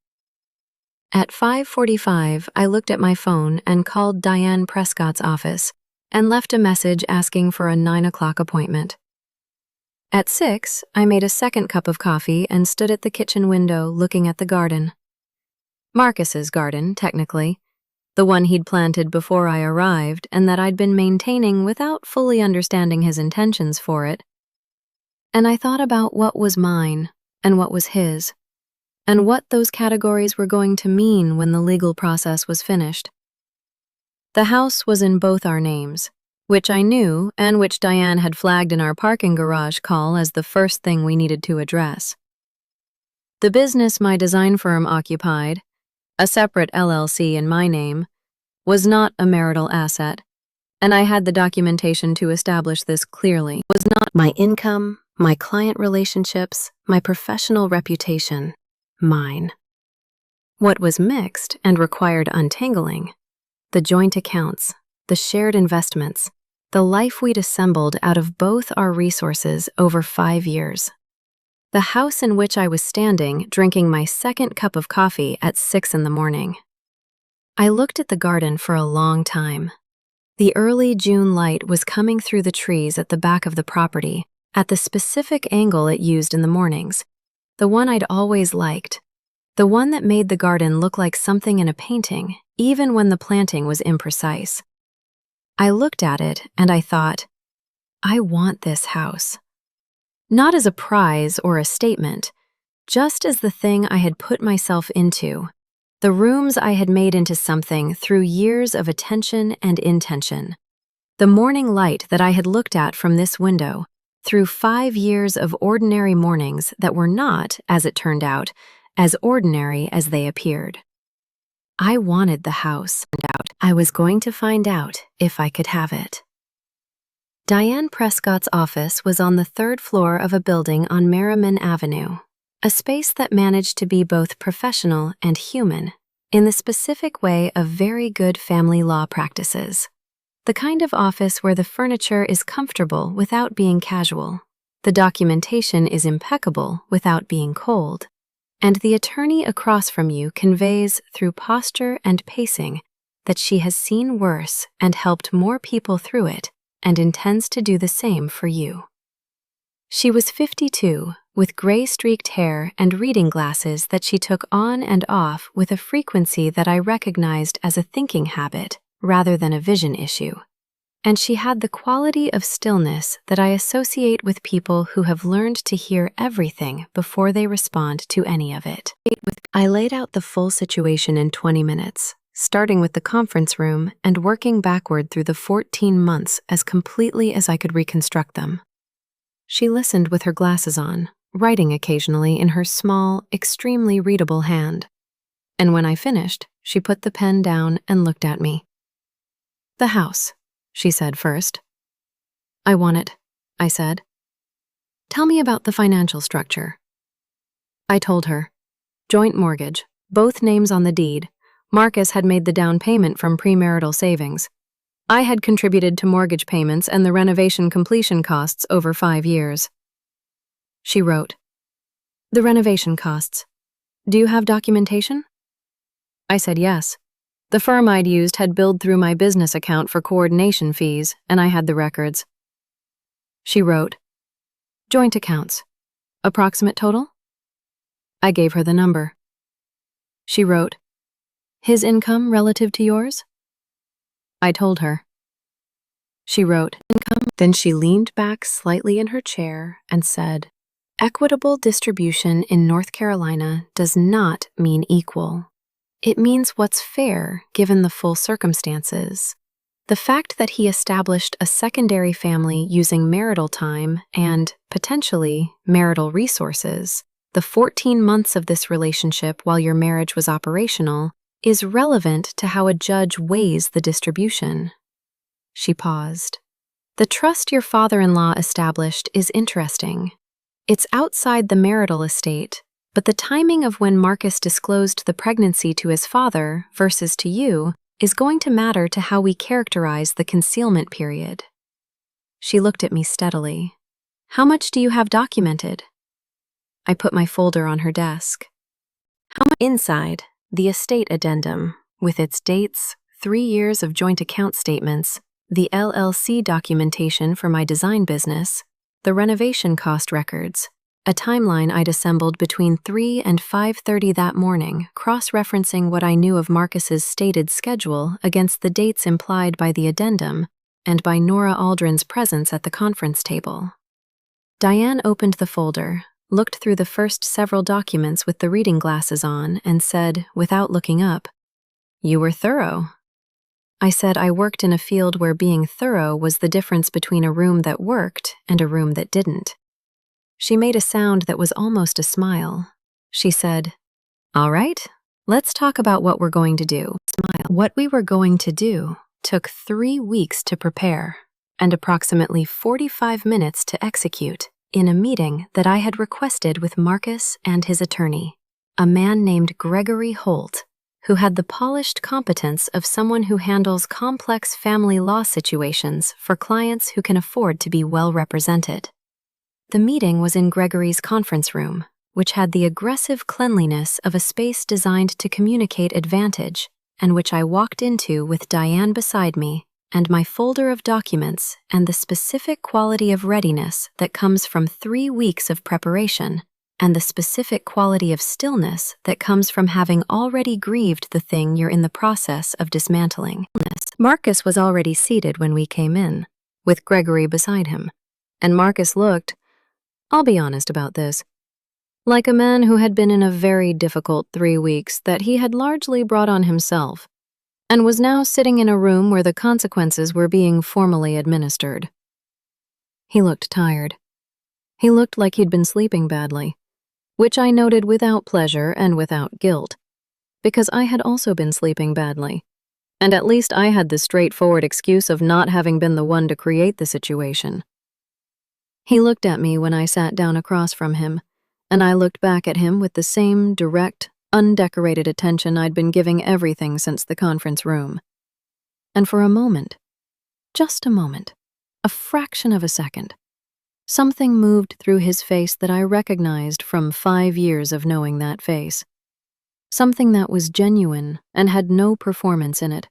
At 5:45, I looked at my phone and called Diane Prescott's office and left a message asking for a 9 o'clock appointment. At 6, I made a second cup of coffee and stood at the kitchen window looking at the garden. Marcus's garden, technically, the one he'd planted before I arrived and that I'd been maintaining without fully understanding his intentions for it. And I thought about what was mine and what was his, and what those categories were going to mean when the legal process was finished. The house was in both our names, which I knew and which Diane had flagged in our parking garage call as the first thing we needed to address. The business my design firm occupied, a separate LLC in my name, was not a marital asset, and I had the documentation to establish this clearly. It was not my income, my client relationships, my professional reputation, mine. What was mixed and required untangling, the joint accounts, the shared investments, the life we'd assembled out of both our resources over 5 years. The house in which I was standing, drinking my second cup of coffee at 6 in the morning. I looked at the garden for a long time. The early June light was coming through the trees at the back of the property at the specific angle it used in the mornings, the one I'd always liked, the one that made the garden look like something in a painting, even when the planting was imprecise. I looked at it and I thought, I want this house. Not as a prize or a statement, just as the thing I had put myself into, the rooms I had made into something through years of attention and intention, the morning light that I had looked at from this window through 5 years of ordinary mornings that were not, as it turned out, as ordinary as they appeared. I wanted the house. I was going to find out if I could have it. Diane Prescott's office was on the 3rd floor of a building on Merriman Avenue, a space that managed to be both professional and human in the specific way of very good family law practices. The kind of office where the furniture is comfortable without being casual, the documentation is impeccable without being cold, and the attorney across from you conveys through posture and pacing that she has seen worse and helped more people through it and intends to do the same for you. She was 52, with gray-streaked hair and reading glasses that she took on and off with a frequency that I recognized as a thinking habit rather than a vision issue. And she had the quality of stillness that I associate with people who have learned to hear everything before they respond to any of it. I laid out the full situation in 20 minutes, starting with the conference room and working backward through the 14 months as completely as I could reconstruct them. She listened with her glasses on, writing occasionally in her small, extremely readable hand. And when I finished, she put the pen down and looked at me. "The house," she said first. "I want it," I said. Tell me about the financial structure. I told her. Joint mortgage, both names on the deed. Marcus had made the down payment from premarital savings. I had contributed to mortgage payments and the renovation completion costs over 5 years. She wrote, "The renovation costs. Do you have documentation?" I said yes. The firm I'd used had billed through my business account for coordination fees, and I had the records. She wrote, "Joint accounts. Approximate total?" I gave her the number. She wrote, "His income relative to yours?" I told her. She wrote, "Income." Then she leaned back slightly in her chair and said, "Equitable distribution in North Carolina does not mean equal. It means what's fair given the full circumstances. The fact that he established a secondary family using marital time and, potentially, marital resources, the 14 months of this relationship while your marriage was operational, is relevant to how a judge weighs the distribution." She paused. "The trust your father-in-law established is interesting. It's outside the marital estate, but the timing of when Marcus disclosed the pregnancy to his father versus to you is going to matter to how we characterize the concealment period." She looked at me steadily. "How much do you have documented?" I put my folder on her desk. Inside, the estate addendum, with its dates, 3 years of joint account statements, the LLC documentation for my design business, the renovation cost records, a timeline I'd assembled between 3 and 5:30 that morning, cross-referencing what I knew of Marcus's stated schedule against the dates implied by the addendum and by Nora Aldrin's presence at the conference table. Diane opened the folder, looked through the first several documents with the reading glasses on, and said, without looking up, "You were thorough." I said I worked in a field where being thorough was the difference between a room that worked and a room that didn't. She made a sound that was almost a smile. She said, "All right, let's talk about what we're going to do." What we were going to do took 3 weeks to prepare and approximately 45 minutes to execute in a meeting that I had requested with Marcus and his attorney, a man named Gregory Holt, who had the polished competence of someone who handles complex family law situations for clients who can afford to be well represented. The meeting was in Gregory's conference room, which had the aggressive cleanliness of a space designed to communicate advantage, and which I walked into with Diane beside me and my folder of documents and the specific quality of readiness that comes from 3 weeks of preparation, and the specific quality of stillness that comes from having already grieved the thing you're in the process of dismantling. Marcus was already seated when we came in, with Gregory beside him, and Marcus looked, I'll be honest about this, like a man who had been in a very difficult 3 weeks that he had largely brought on himself, and was now sitting in a room where the consequences were being formally administered. He looked tired. He looked like he'd been sleeping badly, which I noted without pleasure and without guilt, because I had also been sleeping badly, and at least I had the straightforward excuse of not having been the one to create the situation. He looked at me when I sat down across from him, and I looked back at him with the same direct, undecorated attention I'd been giving everything since the conference room. And for a moment, just a moment, a fraction of a second, something moved through his face that I recognized from 5 years of knowing that face. Something that was genuine and had no performance in it.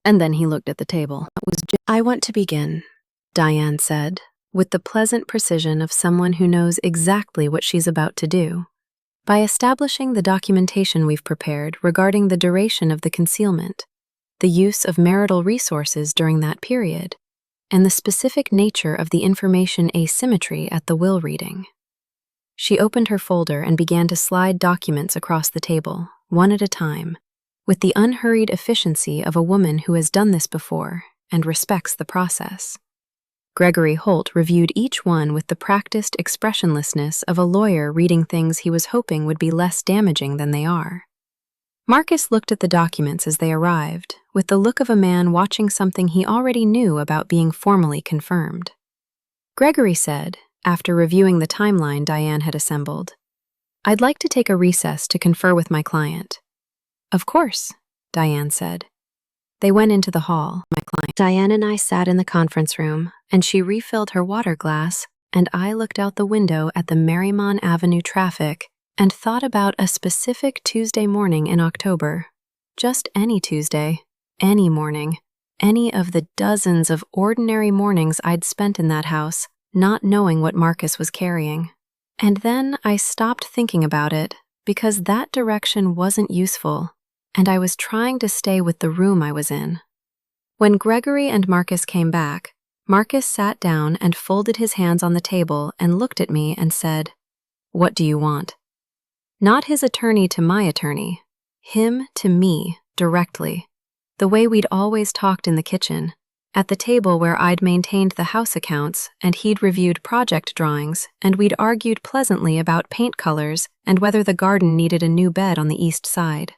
And then he looked at the table. I want to begin, Diane said, with the pleasant precision of someone who knows exactly what she's about to do, by establishing the documentation we've prepared regarding the duration of the concealment, the use of marital resources during that period, and the specific nature of the information asymmetry at the will reading. She opened her folder and began to slide documents across the table, one at a time, with the unhurried efficiency of a woman who has done this before and respects the process. Gregory Holt reviewed each one with the practiced expressionlessness of a lawyer reading things he was hoping would be less damaging than they are. Marcus looked at the documents as they arrived, with the look of a man watching something he already knew about being formally confirmed. Gregory said, after reviewing the timeline Diane had assembled. "I'd like to take a recess to confer with my client." "Of course," Diane said. They went into the hall. Diane and I sat in the conference room, and she refilled her water glass, and I looked out the window at the Marymount Avenue traffic and thought about a specific Tuesday morning in October. Just any Tuesday, any morning, any of the dozens of ordinary mornings I'd spent in that house, not knowing what Marcus was carrying. And then I stopped thinking about it because that direction wasn't useful, and I was trying to stay with the room I was in. When Gregory and Marcus came back, Marcus sat down and folded his hands on the table and looked at me and said, "What do you want?" Not his attorney to my attorney, him to me, directly, the way we'd always talked in the kitchen, at the table where I'd maintained the house accounts and he'd reviewed project drawings and we'd argued pleasantly about paint colors and whether the garden needed a new bed on the east side.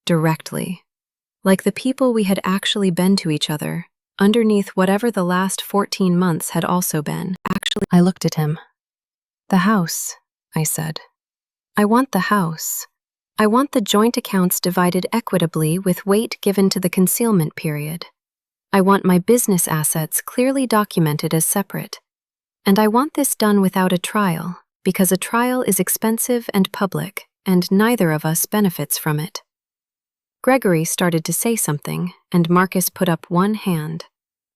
Directly. Like the people we had actually been to each other, underneath whatever the last 14 months had also been. I looked at him. "The house," I said. "I want the house. I want the joint accounts divided equitably with weight given to the concealment period. I want my business assets clearly documented as separate. And I want this done without a trial, because a trial is expensive and public, and neither of us benefits from it." Gregory started to say something, and Marcus put up one hand,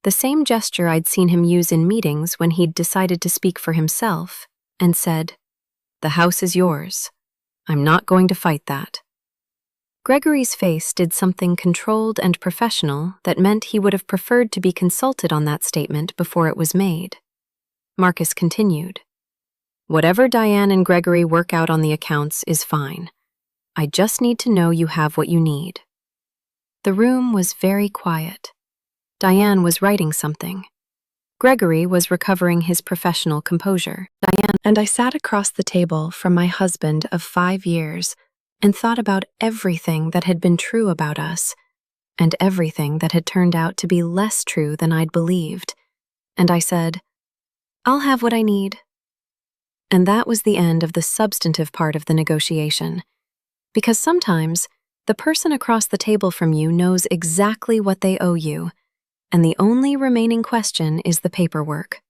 the same gesture I'd seen him use in meetings when he'd decided to speak for himself, and said, "The house is yours. I'm not going to fight that." Gregory's face did something controlled and professional that meant he would have preferred to be consulted on that statement before it was made. Marcus continued, "Whatever Diane and Gregory work out on the accounts is fine. I just need to know you have what you need." The room was very quiet. Diane was writing something. Gregory was recovering his professional composure. And I sat across the table from my husband of 5 years and thought about everything that had been true about us and everything that had turned out to be less true than I'd believed. And I said, "I'll have what I need." And that was the end of the substantive part of the negotiation. Because sometimes, the person across the table from you knows exactly what they owe you, and the only remaining question is the paperwork.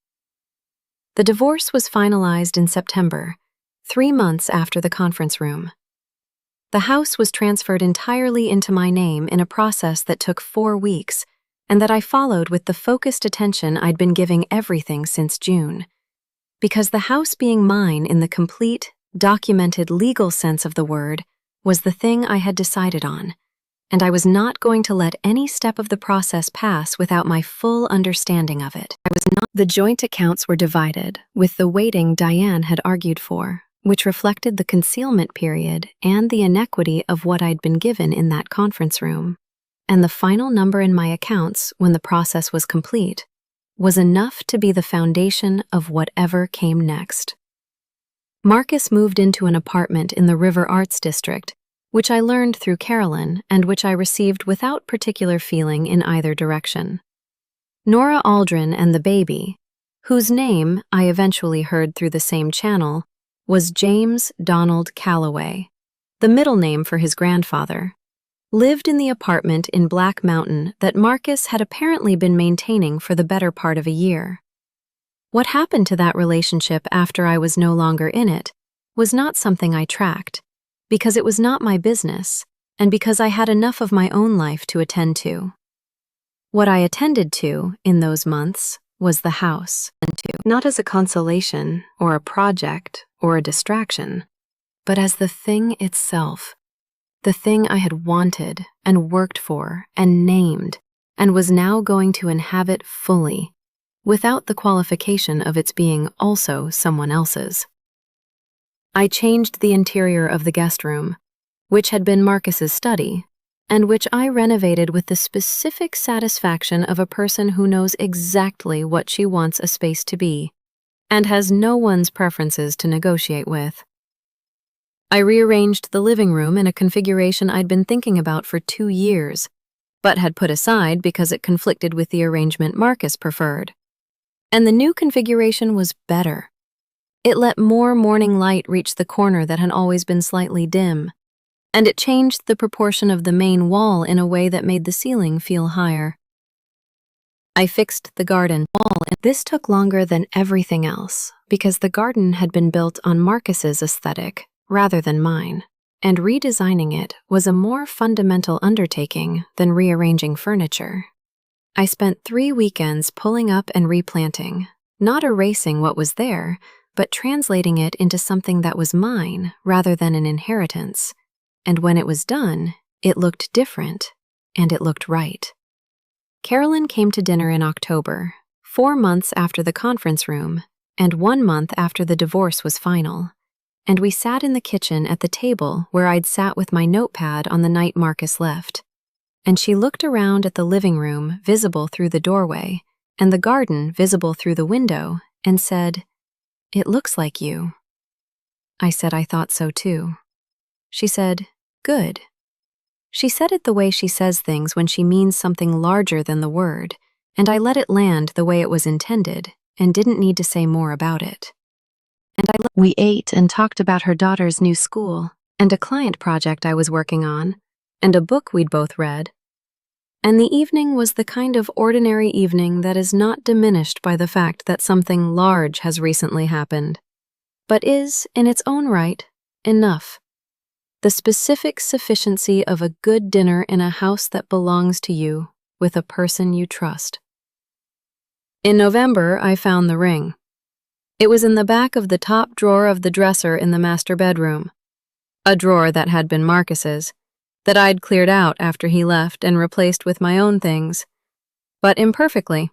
The divorce was finalized in September, 3 months after the conference room. The house was transferred entirely into my name in a process that took 4 weeks, and that I followed with the focused attention I'd been giving everything since June. Because the house being mine in the complete, documented legal sense of the word was the thing I had decided on, and I was not going to let any step of the process pass without my full understanding of it. The joint accounts were divided, with the weighting Diane had argued for, which reflected the concealment period and the inequity of what I'd been given in that conference room. And the final number in my accounts, when the process was complete, was enough to be the foundation of whatever came next. Marcus moved into an apartment in the River Arts District, which I learned through Carolyn and which I received without particular feeling in either direction. Nora Aldrin and the baby, whose name I eventually heard through the same channel, was James Donald Calloway, the middle name for his grandfather, lived in the apartment in Black Mountain that Marcus had apparently been maintaining for the better part of a year. What happened to that relationship after I was no longer in it was not something I tracked, because it was not my business, and because I had enough of my own life to attend to. What I attended to in those months was the house, not as a consolation or a project or a distraction, but as the thing itself, the thing I had wanted and worked for and named and was now going to inhabit fully, without the qualification of its being also someone else's. I changed the interior of the guest room, which had been Marcus's study, and which I renovated with the specific satisfaction of a person who knows exactly what she wants a space to be, and has no one's preferences to negotiate with. I rearranged the living room in a configuration I'd been thinking about for 2 years, but had put aside because it conflicted with the arrangement Marcus preferred. And the new configuration was better, It let more morning light reach the corner that had always been slightly dim, and it changed the proportion of the main wall in a way that made the ceiling feel higher. I fixed the garden wall, and this took longer than everything else because the garden had been built on Marcus's aesthetic rather than mine, and redesigning it was a more fundamental undertaking than rearranging furniture. I spent 3 weekends pulling up and replanting, not erasing what was there, but translating it into something that was mine rather than an inheritance. And when it was done, it looked different, and it looked right. Carolyn came to dinner in October, 4 months after the conference room, and 1 month after the divorce was final, and we sat in the kitchen at the table where I'd sat with my notepad on the night Marcus left. And she looked around at the living room visible through the doorway, and the garden visible through the window, and said, "It looks like you." I said I thought so too. She said, "Good." She said it the way she says things when she means something larger than the word, and I let it land the way it was intended and didn't need to say more about it. We ate and talked about her daughter's new school and a client project I was working on and a book we'd both read. And the evening was the kind of ordinary evening that is not diminished by the fact that something large has recently happened, but is, in its own right, enough. The specific sufficiency of a good dinner in a house that belongs to you with a person you trust. In November, I found the ring. It was in the back of the top drawer of the dresser in the master bedroom, a drawer that had been Marcus's, that I'd cleared out after he left and replaced with my own things, but imperfectly,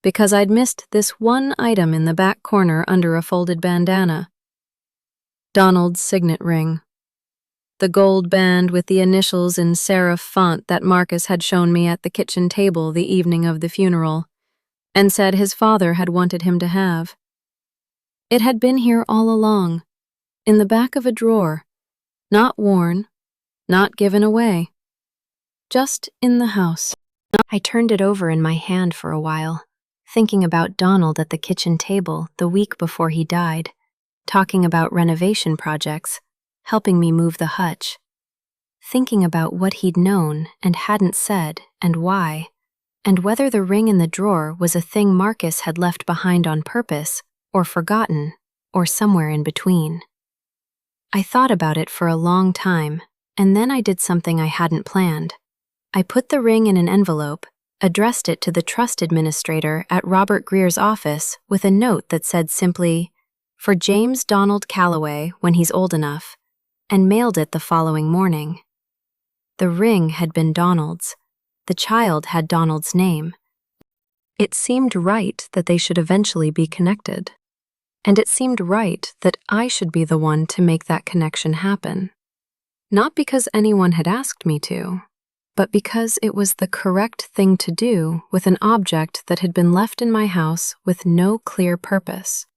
because I'd missed this one item in the back corner under a folded bandana. Donald's signet ring. The gold band with the initials in serif font that Marcus had shown me at the kitchen table the evening of the funeral, and said his father had wanted him to have. It had been here all along, in the back of a drawer, not worn, not given away, just in the house. I turned it over in my hand for a while, thinking about Donald at the kitchen table the week before he died, talking about renovation projects, helping me move the hutch, thinking about what he'd known and hadn't said and why, and whether the ring in the drawer was a thing Marcus had left behind on purpose or forgotten or somewhere in between. I thought about it for a long time, and then I did something I hadn't planned. I put the ring in an envelope, addressed it to the trust administrator at Robert Greer's office with a note that said simply, "For James Donald Calloway when he's old enough," and mailed it the following morning. The ring had been Donald's. The child had Donald's name. It seemed right that they should eventually be connected. And it seemed right that I should be the one to make that connection happen. Not because anyone had asked me to, but because it was the correct thing to do with an object that had been left in my house with no clear purpose.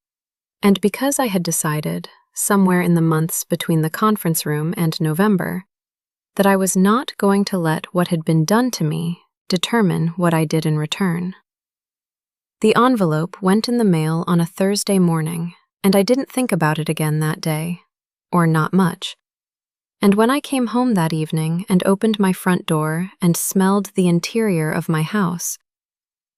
And because I had decided, somewhere in the months between the conference room and November, that I was not going to let what had been done to me determine what I did in return. The envelope went in the mail on a Thursday morning, and I didn't think about it again that day, or not much. And when I came home that evening and opened my front door and smelled the interior of my house,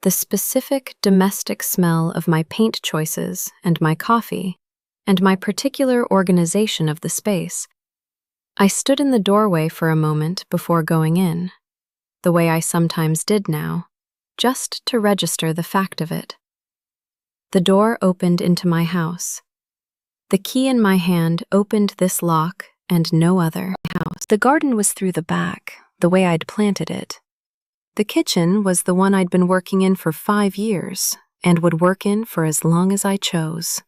the specific domestic smell of my paint choices and my coffee, and my particular organization of the space, I stood in the doorway for a moment before going in, the way I sometimes did now, just to register the fact of it. The door opened into my house. The key in my hand opened this lock and no other house. The garden was through the back, the way I'd planted it. The kitchen was the one I'd been working in for 5 years and would work in for as long as I chose.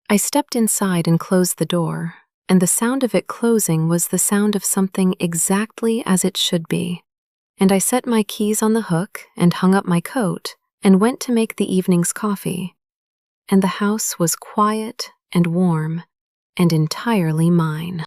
I stepped inside and closed the door, and the sound of it closing was the sound of something exactly as it should be. And I set my keys on the hook and hung up my coat and went to make the evening's coffee. And the house was quiet and warm and entirely mine.